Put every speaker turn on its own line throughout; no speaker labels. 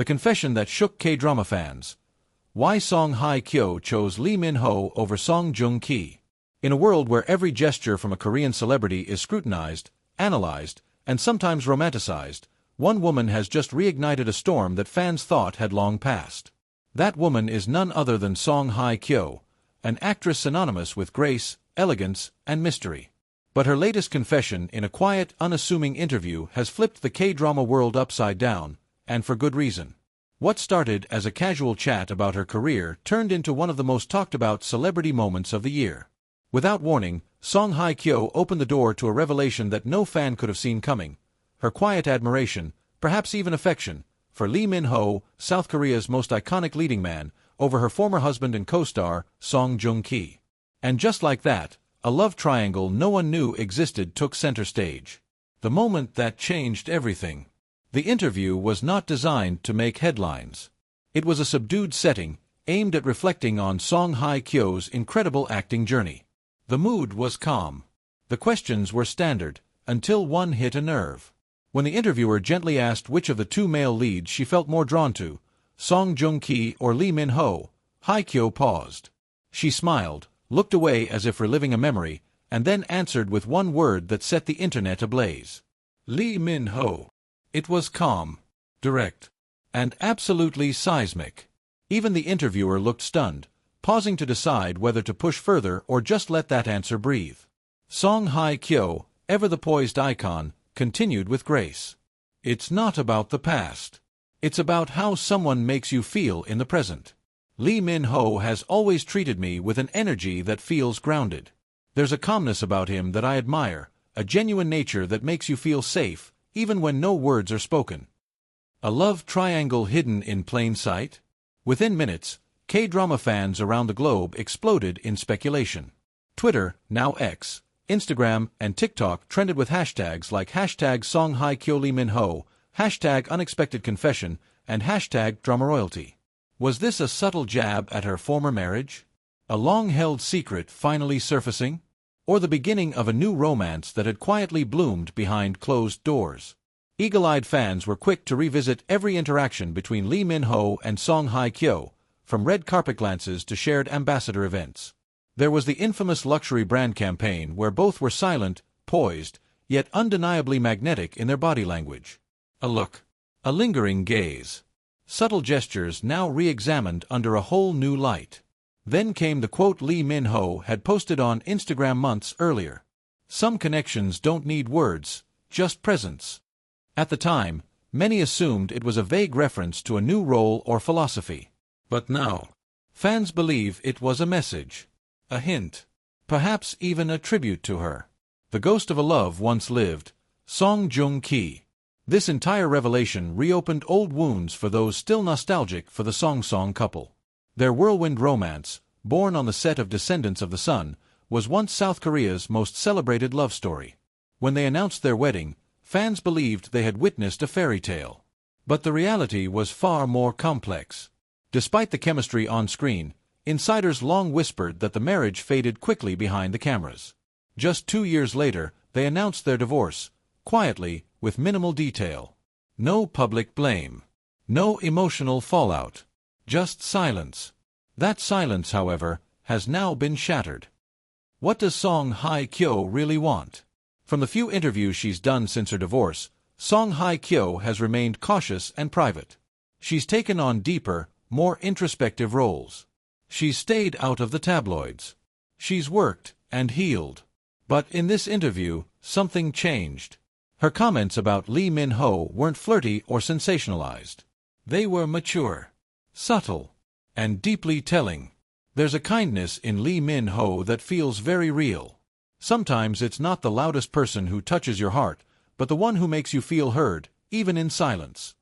The confession that shook K-drama fans. Why Song Hye Kyo chose Lee Min-ho over Song Joong Ki. In a world where every gesture from a Korean celebrity is scrutinized, analyzed, and sometimes romanticized, one woman has just reignited a storm that fans thought had long passed. That woman is none other than Song Hye Kyo, an actress synonymous with grace, elegance, and mystery. But her latest confession in a quiet, unassuming interview has flipped the K-drama world upside down, and for good reason. What started as a casual chat about her career turned into one of the most talked-about celebrity moments of the year. Without warning, Song Hye Kyo opened the door to a revelation that no fan could have seen coming: her quiet admiration, perhaps even affection, for Lee Min-ho, South Korea's most iconic leading man, over her former husband and co-star, Song Joong Ki. And just like that, a love triangle no one knew existed took center stage. The moment that changed everything. The interview was not designed to make headlines. It was a subdued setting, aimed at reflecting on Song Hye Kyo's incredible acting journey. The mood was calm. The questions were standard, until one hit a nerve. When the interviewer gently asked which of the two male leads she felt more drawn to, Song Joong Ki or Lee Min-ho, Hye Kyo paused. She smiled, looked away as if reliving a memory, and then answered with one word that set the internet ablaze. Lee Min-ho. It was calm, direct, and absolutely seismic. Even the interviewer looked stunned, pausing to decide whether to push further or just let that answer breathe. Song Hye Kyo, ever the poised icon, continued with grace. It's not about the past. It's about how someone makes you feel in the present. Lee Min-ho has always treated me with an energy that feels grounded. There's a calmness about him that I admire, a genuine nature that makes you feel safe, even when no words are spoken. A love triangle hidden in plain sight? Within minutes, K-drama fans around the globe exploded in speculation. Twitter, now X, Instagram, and TikTok trended with hashtags like hashtag Song Hye Kyo Lee Min-ho, hashtag Unexpected Confession, and hashtag DramaRoyalty. Was this a subtle jab at her former marriage? A long-held secret finally surfacing? Or the beginning of a new romance that had quietly bloomed behind closed doors? Eagle-eyed fans were quick to revisit every interaction between Lee Min-ho and Song Hye Kyo, from red carpet glances to shared ambassador events. There was the infamous luxury brand campaign where both were silent, poised, yet undeniably magnetic in their body language. A look, a lingering gaze, subtle gestures now re-examined under a whole new light. Then came the quote Lee Min-ho had posted on Instagram months earlier. Some connections don't need words, just presence. At the time, many assumed it was a vague reference to a new role or philosophy. But now, fans believe it was a message, a hint, perhaps even a tribute to her. The ghost of a love once lived, Song Joong Ki. This entire revelation reopened old wounds for those still nostalgic for the Song couple. Their whirlwind romance, born on the set of Descendants of the Sun, was once South Korea's most celebrated love story. When they announced their wedding, fans believed they had witnessed a fairy tale. But the reality was far more complex. Despite the chemistry on screen, insiders long whispered that the marriage faded quickly behind the cameras. Just 2 years later, they announced their divorce, quietly, with minimal detail. No public blame. No emotional fallout. Just silence. That silence, however, has now been shattered. What does Song Hye Kyo really want? From the few interviews she's done since her divorce, Song Hye Kyo has remained cautious and private. She's taken on deeper, more introspective roles. She's stayed out of the tabloids. She's worked and healed. But in this interview, something changed. Her comments about Lee Min-ho weren't flirty or sensationalized. They were mature, subtle, and deeply telling. There's a kindness in Lee Min-ho that feels very real. Sometimes it's not the loudest person who touches your heart, but the one who makes you feel heard, even in silence.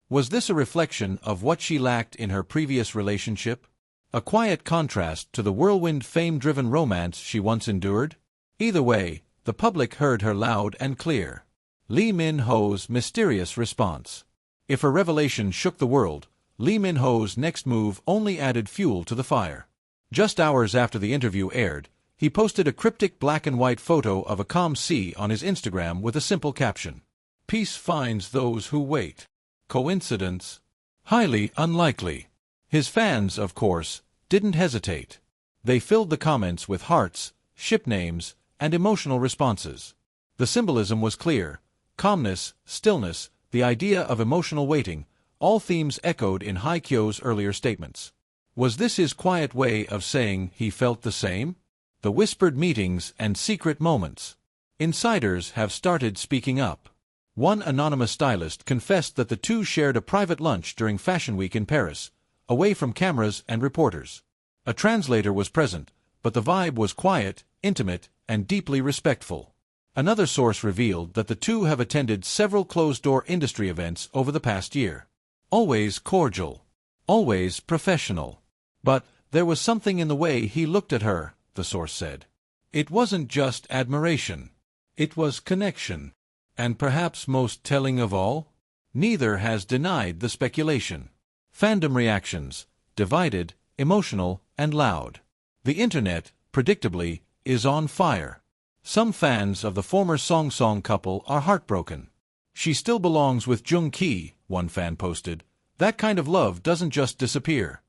Was this a reflection of what she lacked in her previous relationship? A quiet contrast to the whirlwind fame-driven romance she once endured? Either way, the public heard her loud and clear. Lee Min-ho's mysterious response. If her revelation shook the world, Lee Min-ho's next move only added fuel to the fire. Just hours after the interview aired, he posted a cryptic black-and-white photo of a calm sea on his Instagram with a simple caption. "Peace finds those who wait." Coincidence? Highly unlikely. His fans, of course, didn't hesitate. They filled the comments with hearts, ship names, and emotional responses. The symbolism was clear. Calmness, stillness, the idea of emotional waiting, all themes echoed in Hye Kyo's earlier statements. Was this his quiet way of saying he felt the same? The whispered meetings and secret moments. Insiders have started speaking up. One anonymous stylist confessed that the two shared a private lunch during Fashion Week in Paris, away from cameras and reporters. A translator was present, but the vibe was quiet, intimate, and deeply respectful. Another source revealed that the two have attended several closed-door industry events over the past year. Always cordial. Always professional. But there was something in the way he looked at her, the source said. It wasn't just admiration. It was connection. And perhaps most telling of all, neither has denied the speculation. Fandom reactions, divided, emotional, and loud. The internet, predictably, is on fire. Some fans of the former Song couple are heartbroken. She still belongs with Joong Ki, one fan posted. That kind of love doesn't just disappear.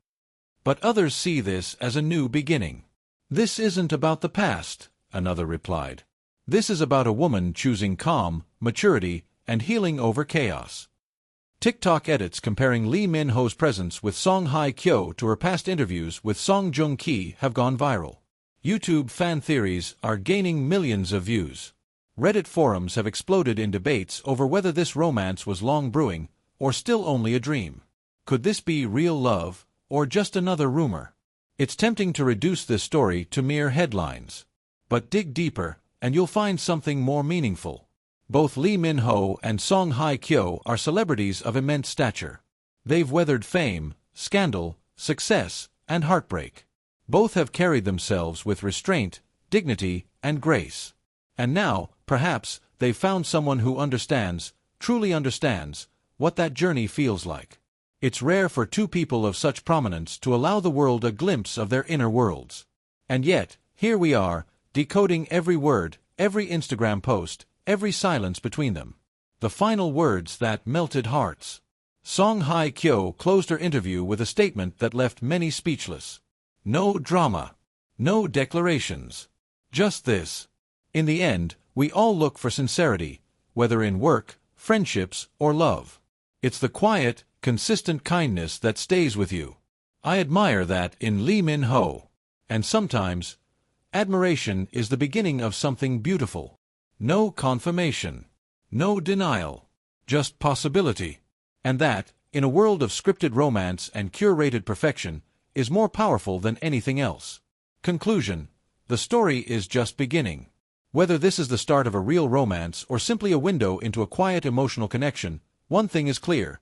But others see this as a new beginning. This isn't about the past, another replied. This is about a woman choosing calm, maturity, and healing over chaos. TikTok edits comparing Lee Min-ho's presence with Song Hye Kyo to her past interviews with Song Joong Ki have gone viral. YouTube fan theories are gaining millions of views. Reddit forums have exploded in debates over whether this romance was long brewing or still only a dream. Could this be real love or just another rumor? It's tempting to reduce this story to mere headlines. But dig deeper, and you'll find something more meaningful. Both Lee Min-ho and Song Hye Kyo are celebrities of immense stature. They've weathered fame, scandal, success, and heartbreak. Both have carried themselves with restraint, dignity, and grace. And now, perhaps, they've found someone who understands, truly understands, what that journey feels like. It's rare for two people of such prominence to allow the world a glimpse of their inner worlds. And yet, here we are, decoding every word, every Instagram post, every silence between them. The final words that melted hearts. Song Hye Kyo closed her interview with a statement that left many speechless. No drama. No declarations. Just this. In the end, we all look for sincerity, whether in work, friendships, or love. It's the quiet, consistent kindness that stays with you. I admire that in Lee Min-ho. And sometimes, admiration is the beginning of something beautiful. No confirmation. No denial. Just possibility. And that, in a world of scripted romance and curated perfection, is more powerful than anything else. Conclusion. The story is just beginning. Whether this is the start of a real romance or simply a window into a quiet emotional connection, one thing is clear.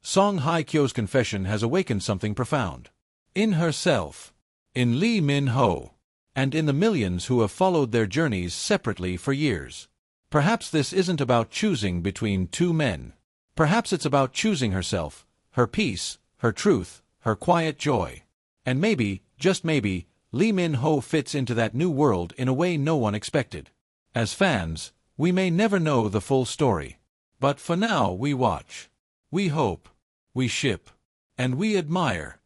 Song Hye Kyo's confession has awakened something profound. In herself. In Lee Min-ho. And in the millions who have followed their journeys separately for years. Perhaps this isn't about choosing between two men. Perhaps it's about choosing herself, her peace, her truth, her quiet joy. And maybe, just maybe, Lee Min-ho fits into that new world in a way no one expected. As fans, we may never know the full story. But for now we watch. We hope. We ship. And we admire.